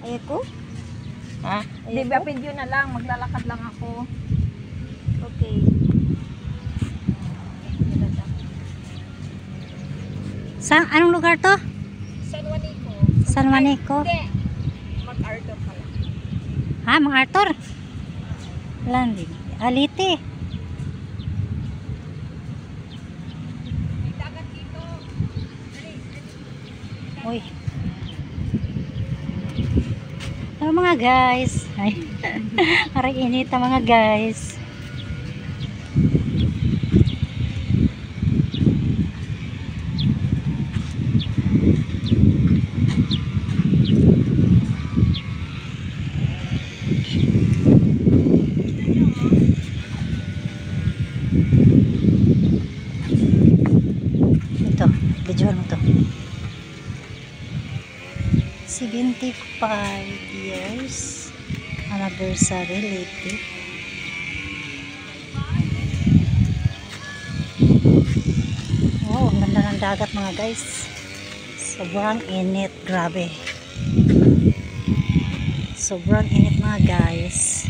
Ayoko? Ha? Di ba video na lang, maglalakad lang ako. Okay. Anong lugar to? San Juanico. San Juanico? Hindi. Mag-Arthur pala. Ha, Mang Arthur? Landi. Alite. May dagat dito. Uy. Ano mga guys? Ay. Aray init mga guys. Ito, videoan mo to. 75 years anniversary lately. Oh, ang ganda ng dagat mga guys. Sobrang init, grabe. Sobrang init mga guys.